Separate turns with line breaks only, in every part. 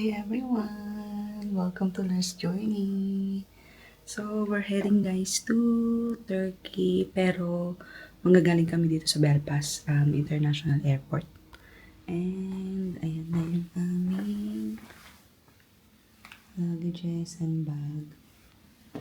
Hi everyone! Welcome to Lars Journey. So, we're heading guys to Turkey pero manggagaling kami dito sa Belfast International Airport. And ayan na yung aming luggages and bag.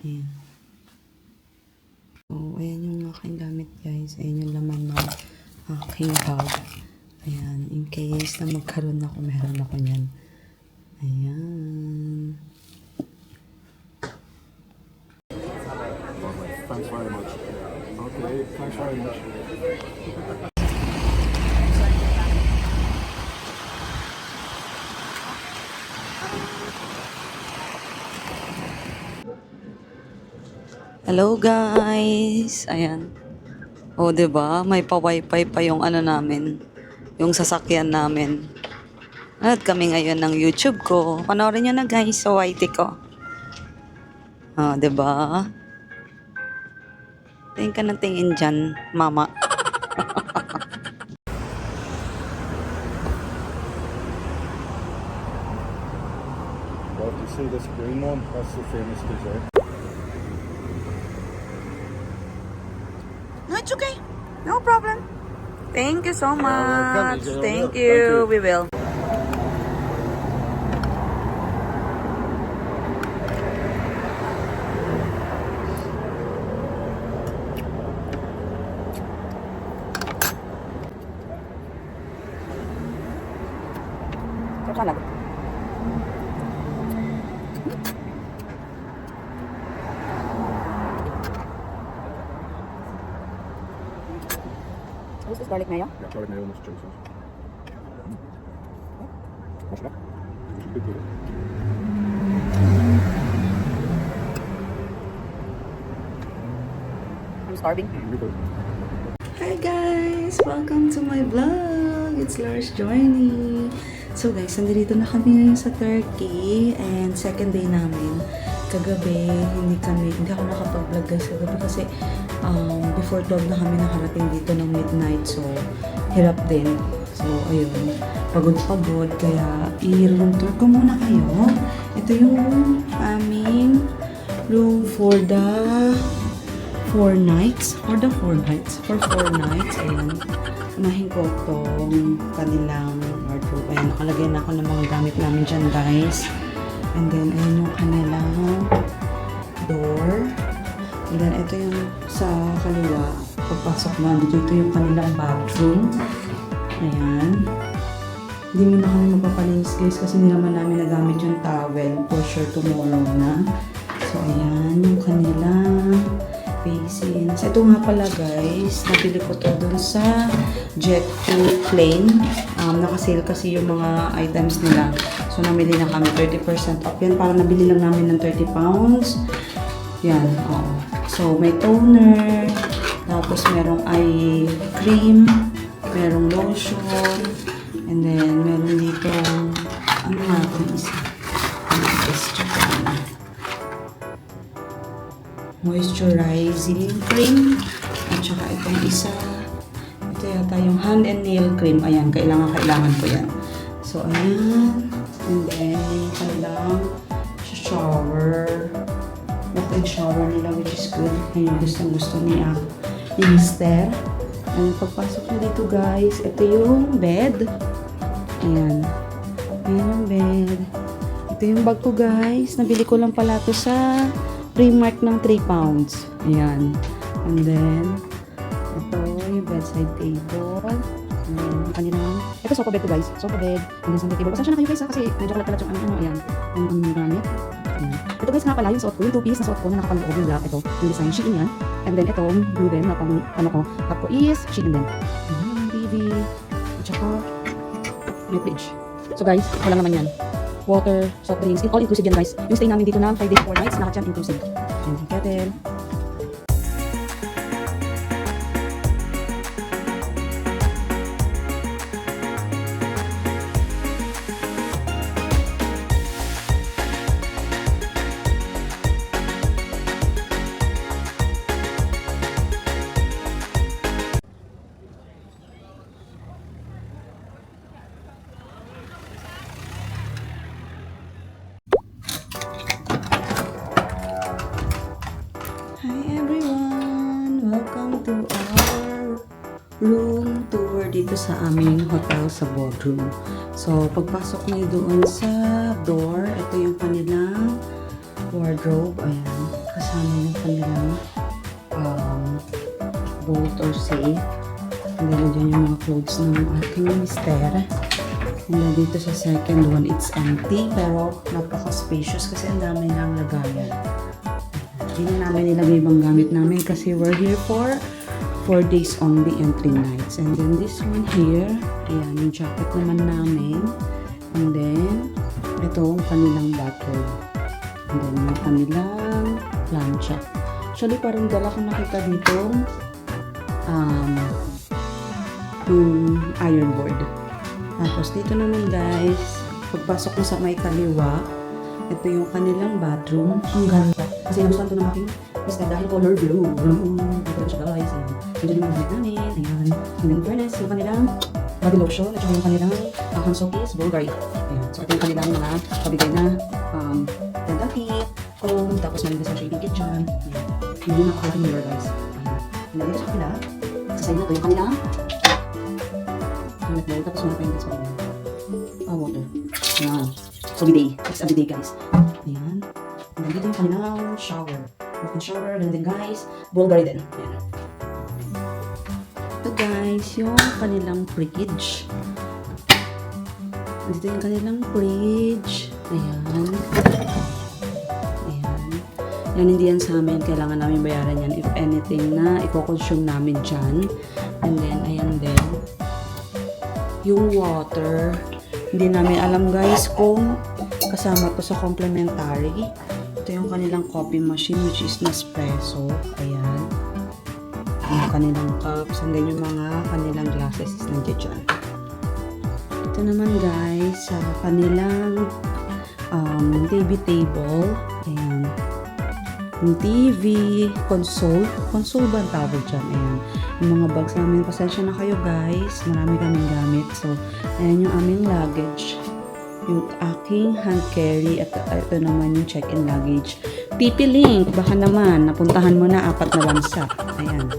Ayan. So, ayan yung aking gamit guys. Ayan yung laman ng aking bag. Ayan, in case na magkaroon ako, meron ako niyan. Ayan.
Thanks very much. Okay, thanks very much.
Hello guys. Ayan. Oh, 'di ba? May pa-wifi pa yung ano namin, yung sasakyan namin. At kami ngayon ng YouTube ko. Panoorin niyo na guys sa YT ko. Oh, 'di ba? Tingin ka ng tingin dyan, mama.
Well, you see this green one? That's the famous dessert.
No, it's okay. No problem. Thank you so
welcome.
much.
You're
Thank
welcome.
you.
Thank you.
We will. Salag. This is garlic mayo.
Yeah, garlic mayo and chili sauce. Masarap. Good with it.
I'm starving.
Good with it.
Hi guys! Welcome to my vlog! It's Lars Journey. So guys, nandito na kami ngayon sa Turkey and second day namin. Kagabi, hindi ako nakapag-vlog guys kagabi kasi before 12 na kami nakarating dito ng midnight. So, hirap din. So, ayun. Pagod-pagod. Kaya, i-room tour ko muna kayo. Ito yung aming room for the 4 nights. For 4 nights. Ayan. Unahin ko itong kanilang wardrobe. Ayan, nakalagay na ako ng mga gamit namin dyan, guys. And then, ayan yung kanilang door. And then, ito yung sa kaliwa. Pagpasok mo, dito yung kanilang bathroom. Ayan. Hindi mo na kami magpapalinis, guys, kasi hindi naman namin nagamit yung towel. For sure, tomorrow na. So, ayan yung kanilang basins. Ito nga pala guys, nabili ko to dun sa Jet2 Plane. Nakasale kasi yung mga items nila. So, namili na kami 30% off yan. Parang nabili lang namin ng 30 pounds. Yan, oo. So, may toner. Tapos, merong eye cream. Merong lotion. And then, meron dito, ano nga itong isa? Moisturizing cream. At saka itong isa. Ito yata yung hand and nail cream. Ayan, kailangan ko yan. So, ayan. And then, yung kanilang shower. Ito yung shower nila, which is good. Ayan, gusto ni Mister. And pagpasok nyo dito, guys, ito yung bed. Ayan. Ayan yung bed. Ito yung bag ko, guys. Nabili ko lang pala ito sa Primark ng 3 pounds. Ayan. And then, ito yung bedside table. Ayan, kanilang, ito sofa bed ko guys. Sofa bed. And then center table. Pasensya na kayo guys ha, kasi medyo kalat-kalat yung ano. Ayan. Yung gamit. Ayan. Ito guys nga pala yung suot ko. Yung 2-piece na suot ko na nakapaloob yung black. Ito, yung design. Shein yan. And then ito, blue din na pang ano ko. Top ko is Shein din. Ayan, TV. At saka, may fridge. So guys, wala naman yan. Water, soft drinks, all inclusive yan guys. Yung stay namin dito na 5 days 4 nights, lahat yan inclusive. And kettle. room tour dito sa aming hotel sa Bodrum. So, pagpasok niyo doon sa door, ito yung kanilang wardrobe. Ayan, kasama yung kanilang bolt or safe. And then, dyan yung mga clothes ng aking mister. And then, dito sa second one, it's empty. Pero, napaka-spacious kasi ang dami lang lagayan. Hindi na namin nilagay ibang gamit namin kasi we're here for 4 days only and 3 nights. And then this one here, ayan, yung jacket naman namin. And then, ito ang kanilang bathrobe. And then, yung kanilang plancha. Actually, parang dala ko nakita dito yung iron board. Tapos, dito naman guys, pagpasok mo sa may kaliwa, ito yung kanilang bathroom. Ang ganda. Kasi nagustuhan ito ng aking mister dahil color blue. Ito siya guys. Ayan. Nandiyan yung mga gamit namin. Ayan. And then furnace, yung kanilang body lotion. At yung kanilang hand soap is Bulgari. Ayan. So ito yung kanilang mga pabigay na dental kit, comb, tapos may sa shaving kit dyan. Ayan. Yun yung nakakita mirror guys. Ayan. And then dito sa kapila, sa side na ito yung kanilang toilet bowl. Tapos meron pa yung gas pa rin. Water. Ayan. So bidet. It's a bidet guys. Ayan. And then dito yung kanilang shower. Open shower. And then guys, Bulgari din. Ayan. Ito guys, yung kanilang fridge. Dito yung kanilang fridge. Ayan. Ayan. Yan, hindi yan sa amin. Kailangan namin bayaran yan if anything na i-consume namin dyan. And then, ayan din. Yung water. Hindi namin alam guys kung kasama to sa complimentary. Ito yung kanilang coffee machine which is Nespresso. Ayan. Yung kanilang cups, and then yung mga kanilang glasses is nandiyan dyan. Ito naman guys, sa kanilang TV table. Ayan. Yung TV, console. Console ba ang tawag dyan? Ayan. Yung mga bags namin. Pasensya na kayo guys. Marami kaming gamit. So, ayan yung aming luggage. Yung aking hand carry. At ito naman yung check-in luggage. TP Link, baka naman, napuntahan mo na 4 na bansa. Ayan.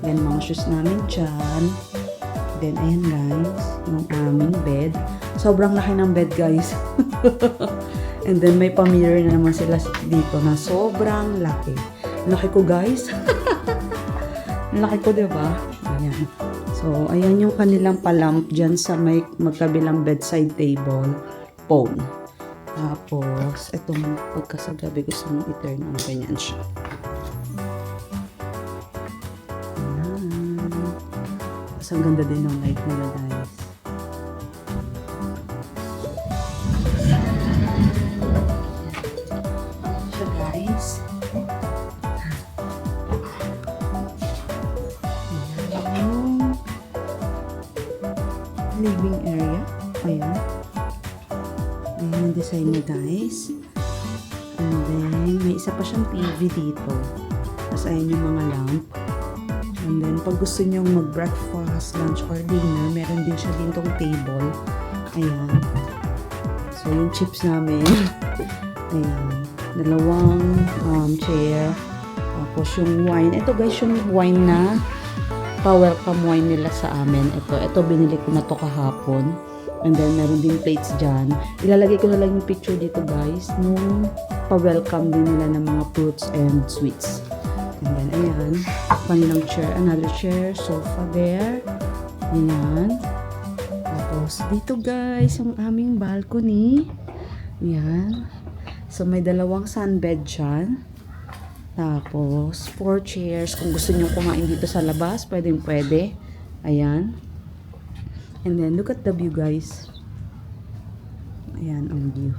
Then, mga shoes namin dyan. Then, ayan guys, yung aming bed. Sobrang laki ng bed guys. And then, may pa-mirror na naman sila dito na sobrang laki. Laki ko guys. Laki ko, diba? Ayan. So, ayan yung kanilang palamp dyan sa may magkabilang bedside table. Phone. Tapos, itong pagkasagabi gusto mong i-turn on, ganyan siya. Ayan. Tapos, ang ganda din ng light nila, guys. Siya, guys. Ayan yung living area. Ayan. Ayan yung design niya guys. And then, may isa pa siyang TV dito. Tapos ayan yung mga lamp. And then, pag gusto nyo mag-breakfast, lunch, or dinner, meron din siya ditong table. Ayan. So, yung chips namin. Ayan. Dalawang chair. Tapos yung wine. Ito guys, yung wine na pa-welcome wine nila sa amin. Ito binili ko na to kahapon. And then, meron din plates dyan. Ilalagay ko na lang yung picture dito, guys, nung pa-welcome din nila ng mga fruits and sweets. And then, ayan. Kanilang chair. Another chair. Sofa there. Ayan. Tapos, dito, guys, yung aming balcony. Ayan. So, may dalawang sunbed dyan. Tapos, 4 chairs. Kung gusto nyo kumain dito sa labas, pwede. Ayan. And then, look at the view, guys. Ayan, ang view.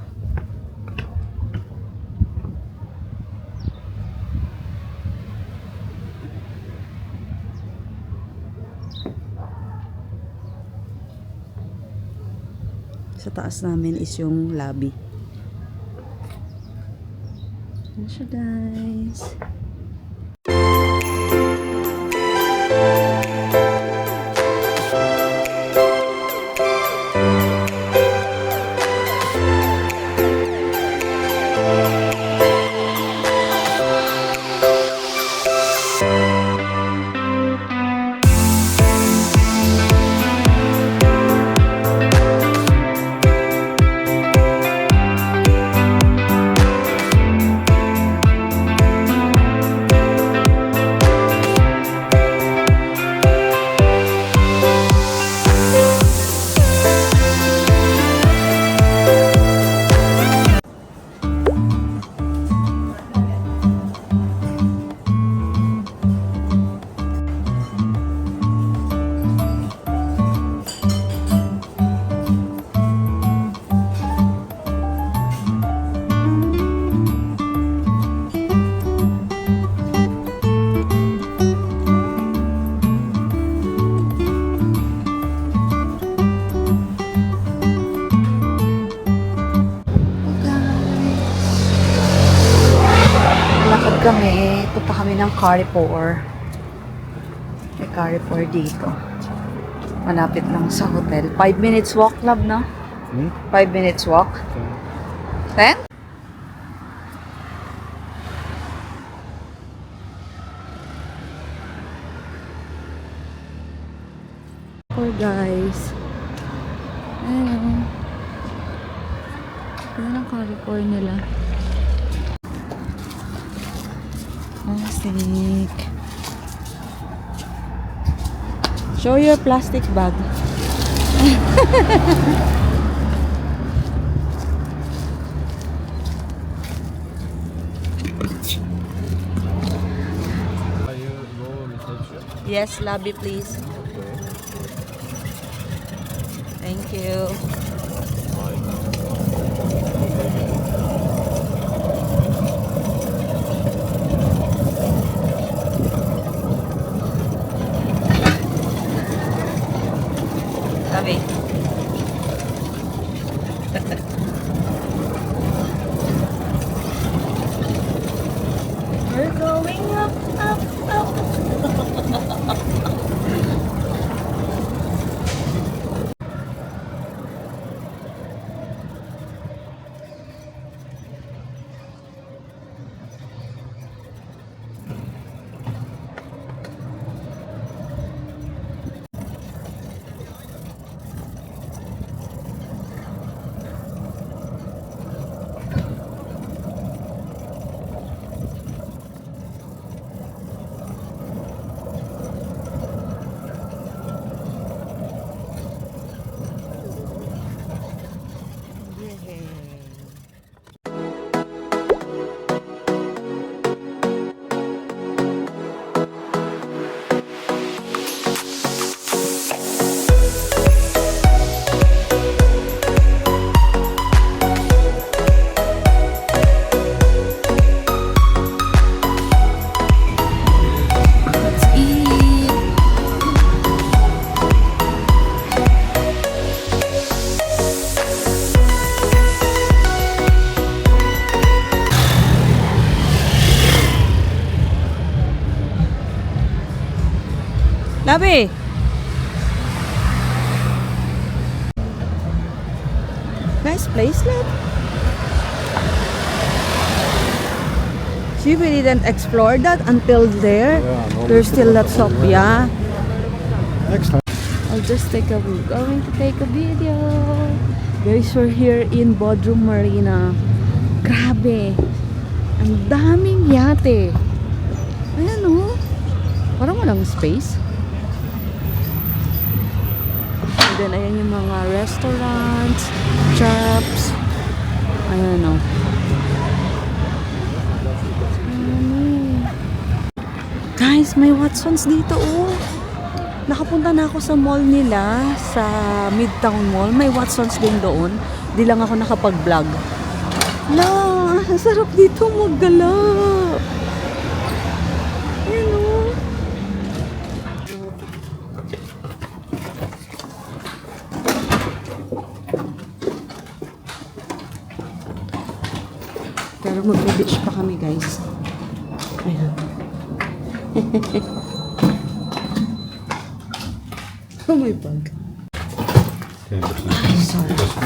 Sa taas namin is yung lobby. Ayan siya, guys. kami. Punta kami ng Carrefour. May Carrefour dito. Malapit lang sa hotel. 5 minutes walk, love, no? 5 minutes walk. 10? Poor guys. Ayun. Ayan ang Carrefour nila. Plastic. Show your plastic bag.
Are you go reception?
Yes, lobby please. Thank you. Lobby. We're going up, up, up. Let's eat. Labi. Nice place, love. See, we didn't explore that until there.
Yeah, no,
There's
we
still
should
lots of,
have-
yeah.
Next time.
I'll just take a, we're going to take a video. Guys, we're here in Bodrum Marina. Grabe. Ang daming yate. Ayan, oh. Parang walang space. And then, ayan yung mga restaurants, shops. Ayan, oh. Guys, may Watsons dito, oh. Nakapunta na ako sa mall nila, sa Midtown Mall. May Watsons din doon. Di lang ako nakapag-vlog. La, ang sarap dito maggala. Ayan, oh. Pero mag-beach pa kami, guys. Ayan. Oh my bag.
10%.
Sorry.